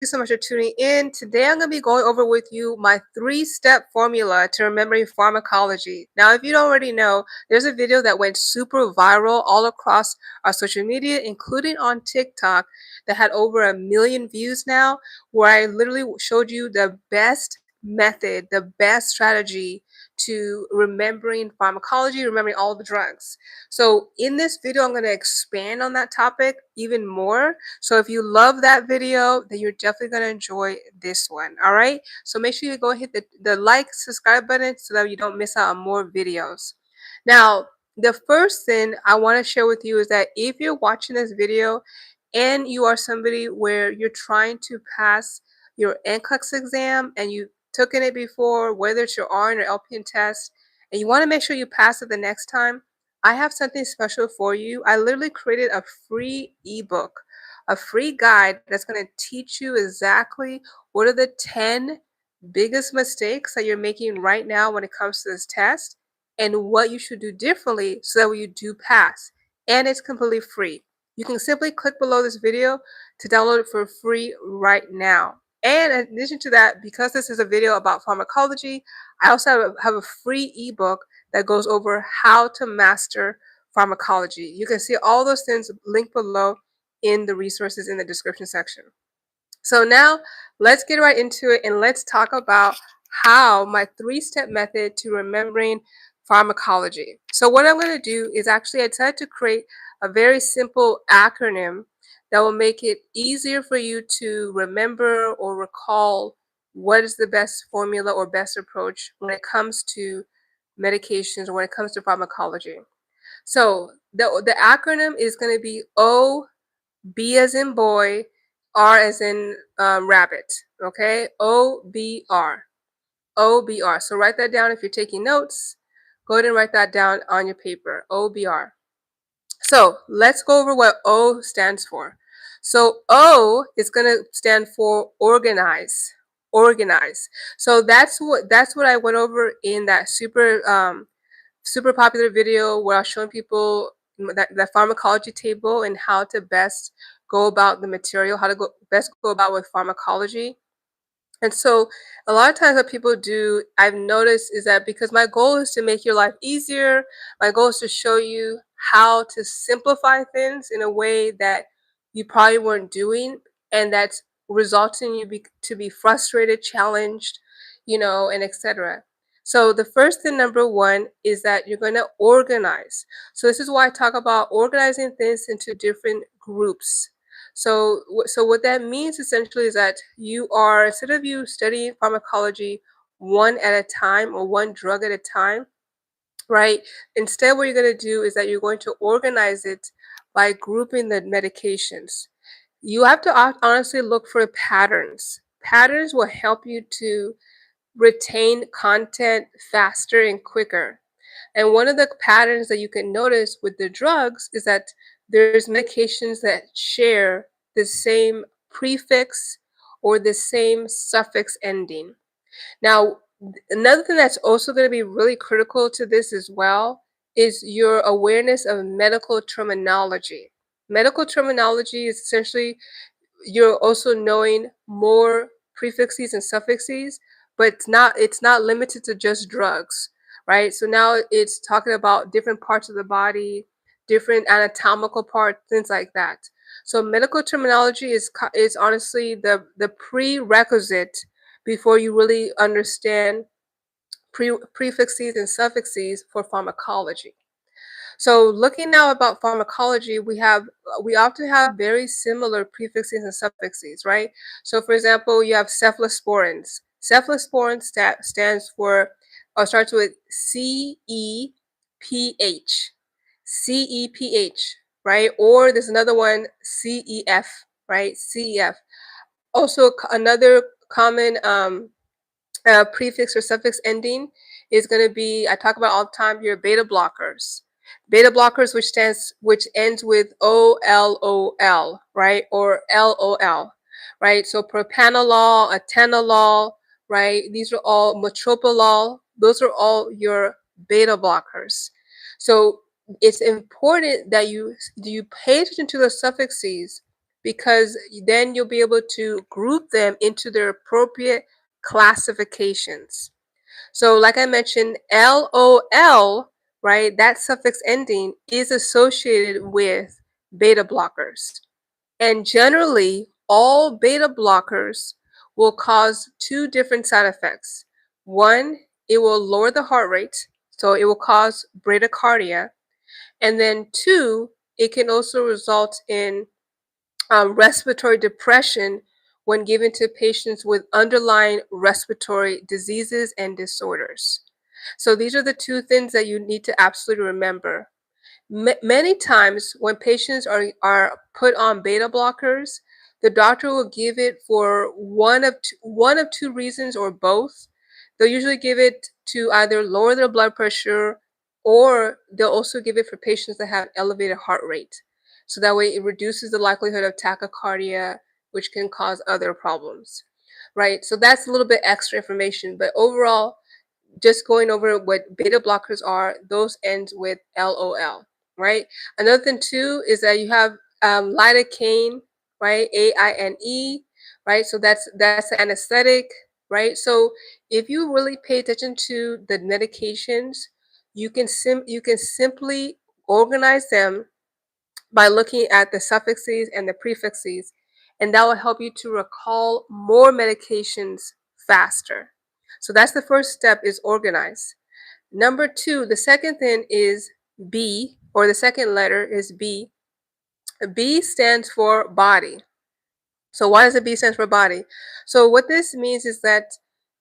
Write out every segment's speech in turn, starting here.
you so much for tuning in. Today I'm going to be going over with you my three-step formula to remembering pharmacology. Now, if you don't already know, there's a video that went super viral all across our social media, including on TikTok, that had over 1 million views now, where I literally showed you the best method, the best strategy to remembering pharmacology, remembering all the drugs. So in this video, I'm going to expand on that topic even more. So if you love that video, then you're definitely going to enjoy this one. All right. So make sure you go hit the like, subscribe button so that you don't miss out on more videos. Now, the first thing I want to share with you is that if you're watching this video and you are somebody where you're trying to pass your NCLEX exam and you've taken it before, whether it's your RN or LPN test, and you want to make sure you pass it the next time, I have something special for you. I literally created a free ebook, a free guide that's going to teach you exactly what are the 10 biggest mistakes that you're making right now when it comes to this test and what you should do differently so that when you do pass. And it's completely free. You can simply click below this video to download it for free right now. And in addition to that, because this is a video about pharmacology, I also have a free ebook that goes over how to master pharmacology. You can see all those things linked below in the resources in the description section. So now let's get right into it and let's talk about how my three-step method to remembering pharmacology. So what I'm going to do is actually I decided to create a very simple acronym that will make it easier for you to remember or recall what is the best formula or best approach when it comes to medications or when it comes to pharmacology. So the acronym is going to be O, B as in boy, R as in rabbit. Okay, OBR. OBR. So write that down if you're taking notes. Go ahead and write that down on your paper. OBR. So let's go over what O stands for. So O is going to stand for organize. Organize. So that's what I went over in that super popular video where I was showing people that pharmacology table and how to best go about the material, how to best go about with pharmacology. And so a lot of times what people do, I've noticed, is that because my goal is to make your life easier, my goal is to show you how to simplify things in a way that you probably weren't doing, and that's resulting you to be frustrated, challenged, and etc. So the first thing, number one, is that you're going to organize. So this is why I talk about organizing things into different groups. So what that means essentially is that you are, instead of you studying pharmacology one at a time or one drug at a time, right? Instead, what you're going to do is that you're going to organize it by grouping the medications. You have to honestly look for patterns. Patterns will help you to retain content faster and quicker. And one of the patterns that you can notice with the drugs is that there's medications that share the same prefix or the same suffix ending. Now, another thing that's also going to be really critical to this as well is your awareness of medical terminology. Medical terminology is essentially you're also knowing more prefixes and suffixes, but it's not limited to just drugs, right? So now it's talking about different parts of the body, different anatomical parts, things like that. So medical terminology is honestly the prerequisite before you really understand prefixes and suffixes for pharmacology. So looking now about pharmacology, we often have very similar prefixes and suffixes, right? So for example, you have cephalosporins. Cephalosporin stands for, or starts with CEPH. CEPH, right? Or there's another one, CEF, right? CEF. Also, another common prefix or suffix ending is going to be, I talk about all the time, your beta blockers. Beta blockers, which ends with OLOL, right? Or LOL, right? So propanolol, atenolol, right? These are all metoprolol. Those are all your beta blockers. So it's important that you pay attention to the suffixes because then you'll be able to group them into their appropriate classifications. So, like I mentioned, LOL, right, that suffix ending is associated with beta blockers. And generally, all beta blockers will cause two different side effects. One, it will lower the heart rate, so it will cause bradycardia. And then two, it can also result in respiratory depression when given to patients with underlying respiratory diseases and disorders. So these are the two things that you need to absolutely remember. Many times when patients are put on beta blockers, the doctor will give it for one of two reasons or both. They'll usually give it to either lower their blood pressure, or they'll also give it for patients that have elevated heart rate. So that way it reduces the likelihood of tachycardia, which can cause other problems, right? So that's a little bit extra information, but overall, just going over what beta blockers are, those end with LOL, right? Another thing too is that you have lidocaine, right? AINE, right? So that's an anesthetic, right? So if you really pay attention to the medications, you can simply organize them by looking at the suffixes and the prefixes, and that will help you to recall more medications faster. So that's the first step, is organize. Number two, the second thing is B, or the second letter is B. B stands for body. So why does the B stand for body? So what this means is that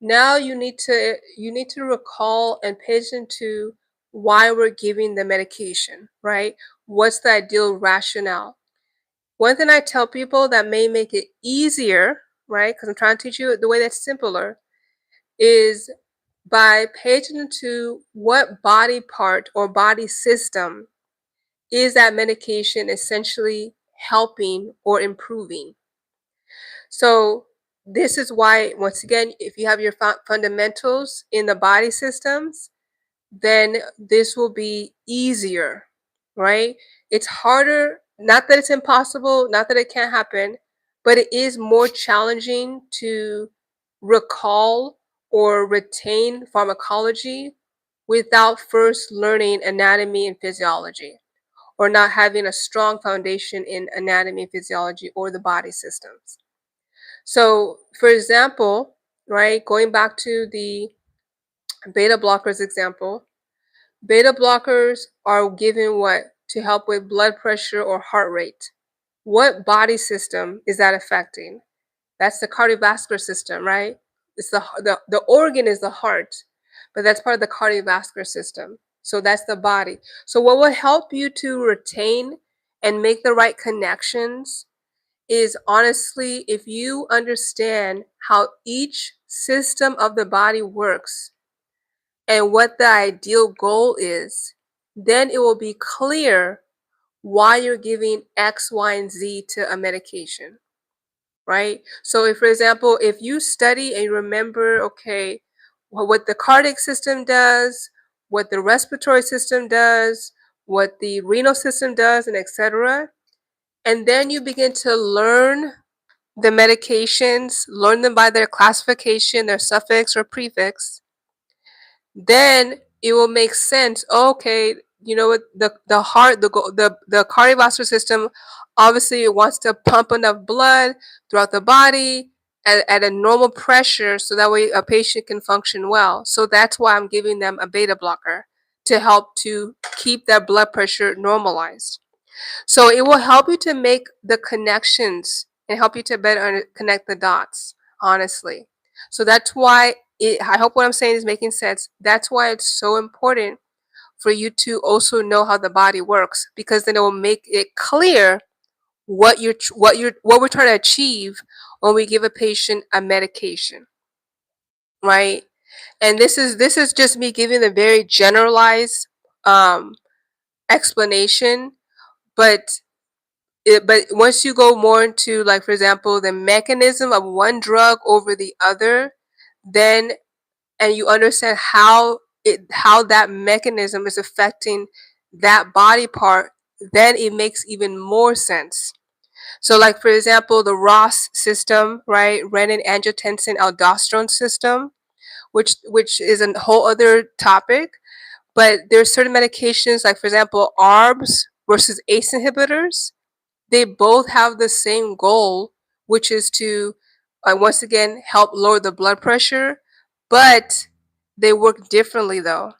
now you need to recall and pay attention to why we're giving the medication, right? What's the ideal rationale? One thing I tell people that may make it easier, right? Because I'm trying to teach you the way that's simpler, is by paying attention to what body part or body system is that medication essentially helping or improving. So this is why, once again, if you have your fundamentals in the body systems, then this will be easier, right? It's harder, not that it's impossible, not that it can't happen, but it is more challenging to recall or retain pharmacology without first learning anatomy and physiology, or not having a strong foundation in anatomy and physiology or the body systems. So, for example, right, going back to the beta blockers example, beta blockers are given what? To help with blood pressure or heart rate. What body system is that affecting? That's the cardiovascular system, right? It's the organ is the heart, but that's part of the cardiovascular system. So that's the body. So what will help you to retain and make the right connections is, honestly, if you understand how each system of the body works and what the ideal goal is, then it will be clear why you're giving X, Y, and Z to a medication, right? So if, for example, if you study and remember, okay, what the cardiac system does, what the respiratory system does, what the renal system does, and etc., and then you begin to learn the medications, learn them by their classification, their suffix or prefix, then it will make sense. Okay, you know what, the heart, the cardiovascular system obviously it wants to pump enough blood throughout the body at a normal pressure, so that way a patient can function well. So that's why I'm giving them a beta blocker, to help to keep their blood pressure normalized. So it will help you to make the connections and help you to better connect the dots, honestly. So that's why I hope what I'm saying is making sense. That's why it's so important for you to also know how the body works, because then it will make it clear what we're trying to achieve when we give a patient a medication, right? And this is just me giving a very generalized um, explanation, but but once you go more into, like, for example, the mechanism of one drug over the other, then, and you understand how that mechanism is affecting that body part, then it makes even more sense. So, like for example, the ROS system, right? Renin angiotensin aldosterone system, which is a whole other topic. But there's certain medications, like for example, ARBs versus ACE inhibitors. They both have the same goal, which is to once again help lower the blood pressure, but they work differently though.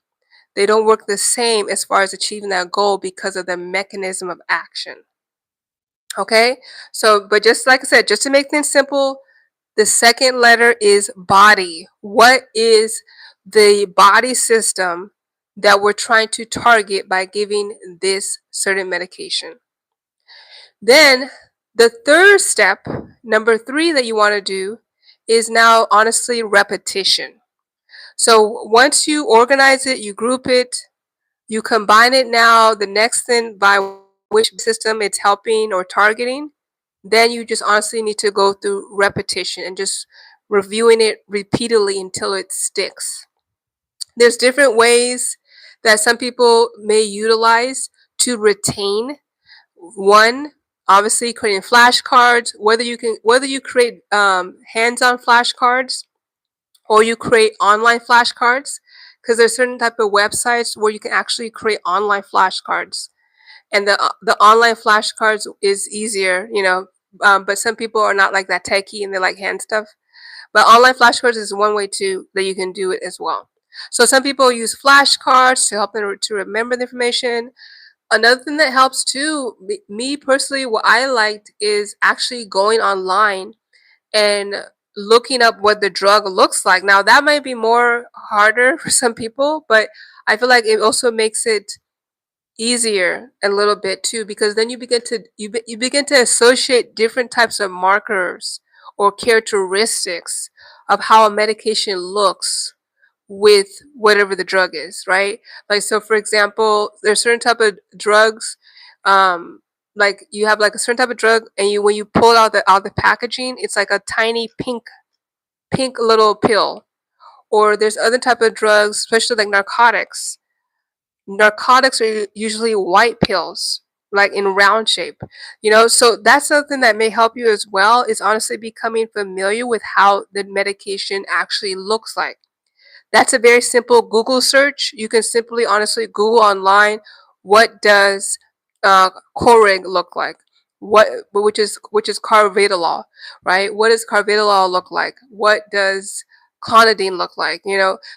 They don't work the same as far as achieving that goal because of the mechanism of action. Okay, so but just like I said, just to make things simple, the second letter is body. What is the body system that we're trying to target by giving this certain medication? Then the third step, number 3 that you want to do is now honestly repetition. So once you organize it, you group it, you combine it now, the next thing by which system it's helping or targeting, then you just honestly need to go through repetition and just reviewing it repeatedly until it sticks. There's different ways that some people may utilize to retain. One, obviously creating flashcards, whether you create hands-on flashcards or you create online flashcards, because there's certain type of websites where you can actually create online flashcards, and the online flashcards is easier, but some people are not like that techie and they like hand stuff. But online flashcards is one way too that you can do it as well. So some people use flashcards to help them to remember the information. Another thing that helps too, me personally, what I liked is actually going online and looking up what the drug looks like. Now that might be more harder for some people, but I feel like it also makes it easier a little bit too, because then you begin to associate different types of markers or characteristics of how a medication looks with whatever the drug is, right? Like, so for example, there's certain type of drugs, like you have like a certain type of drug, and when you pull out the packaging, it's like a tiny pink little pill. Or there's other type of drugs, especially like narcotics are usually white pills, like in round shape, so that's something that may help you as well, is honestly becoming familiar with how the medication actually looks like. That's a very simple Google search. You can simply honestly Google online, what does Coreg look like? Which is carvedilol, right? What does carvedilol look like? What does clonidine look like?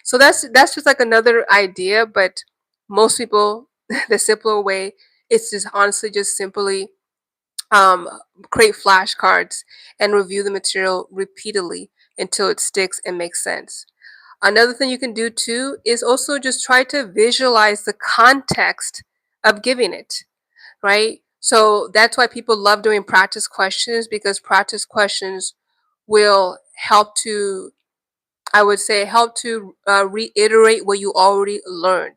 So that's just like another idea, but most people, the simpler way is just honestly just simply um, create flashcards and review the material repeatedly until it sticks and makes sense. Another thing you can do too is also just try to visualize the context of giving it, right? So that's why people love doing practice questions, because practice questions will help to, I would say, reiterate what you already learned.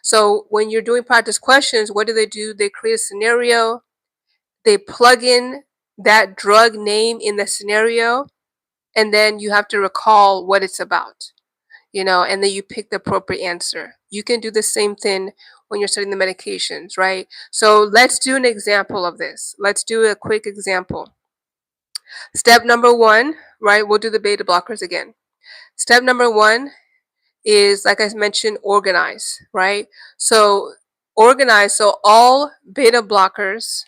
So when you're doing practice questions, what do? They create a scenario, they plug in that drug name in the scenario, and then you have to recall what it's about. And then you pick the appropriate answer. You can do the same thing when you're studying the medications, right? So let's do an example of this. Let's do a quick example. Step number 1, right? We'll do the beta blockers again. Step number 1 is, like I mentioned, organize, right? So organize, so all beta blockers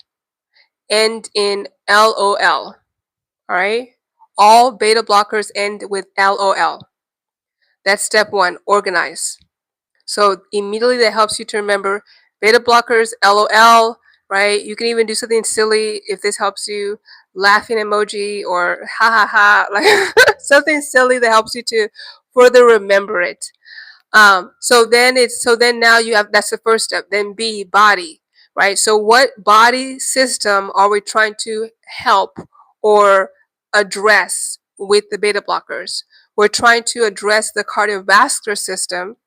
end in LOL, all right? All beta blockers end with LOL. That's step 1, organize. So immediately that helps you to remember beta blockers, LOL, right? You can even do something silly if this helps you, laughing emoji or ha ha ha, like something silly that helps you to further remember it. So then now you have, that's the first step. Then B, body, right? So what body system are we trying to help or address with the beta blockers? We're trying to address the cardiovascular system,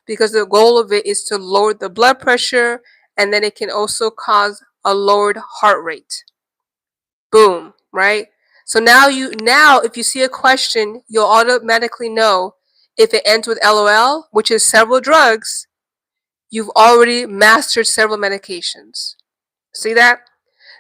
because the goal of it is to lower the blood pressure, and then it can also cause a lowered heart rate. Boom, right? So now if you see a question, you'll automatically know if it ends with LOL, which is several drugs, you've already mastered several medications. See that?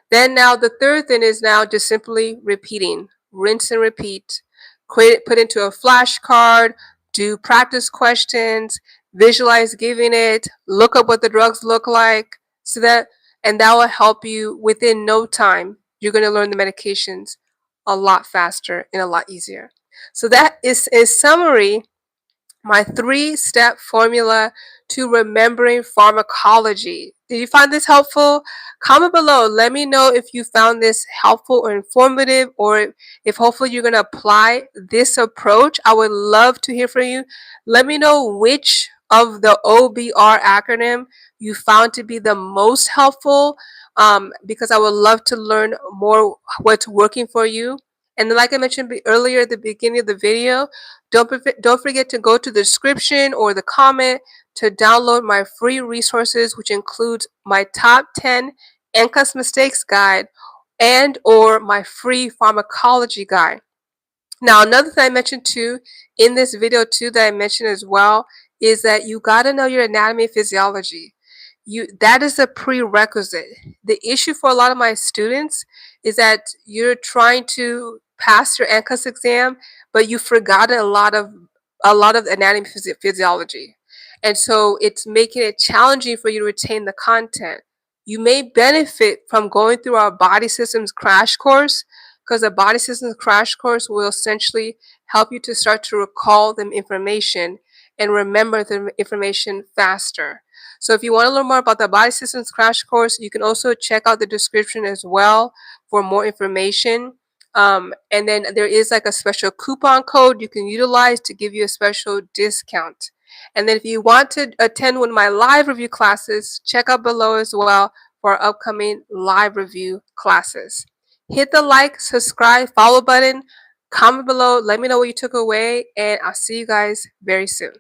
Then now the third thing is now just simply repeating, rinse and repeat. Put into a flashcard, do practice questions, visualize giving it, look up what the drugs look like, so that and that will help you within no time. You're going to learn the medications a lot faster and a lot easier. So that is a summary, my three-step formula to remembering pharmacology. Did you find this helpful? Comment below. Let me know if you found this helpful or informative, or if hopefully you're going to apply this approach. I would love to hear from you. Let me know which of the OBR acronym you found to be the most helpful, because I would love to learn more what's working for you. And like I mentioned earlier at the beginning of the video, don't forget to go to the description or the comment to download my free resources, which includes my top 10 NCLEX mistakes guide and or my free pharmacology guide. Now, another thing I mentioned too in this video too that I mentioned as well is that you got to know your anatomy and physiology. That is a prerequisite. The issue for a lot of my students is that you're trying to pass your NCLEX exam, but you've forgotten a lot of anatomy physiology. And so it's making it challenging for you to retain the content. You may benefit from going through our body systems crash course, because the body systems crash course will essentially help you to start to recall the information and remember the information faster. So if you want to learn more about the body systems crash course, you can also check out the description as well for more information. And then there is like a special coupon code you can utilize to give you a special discount. And then if you want to attend one of my live review classes, check out below as well for our upcoming live review classes. Hit the like, subscribe, follow button, comment below, let me know what you took away, and I'll see you guys very soon.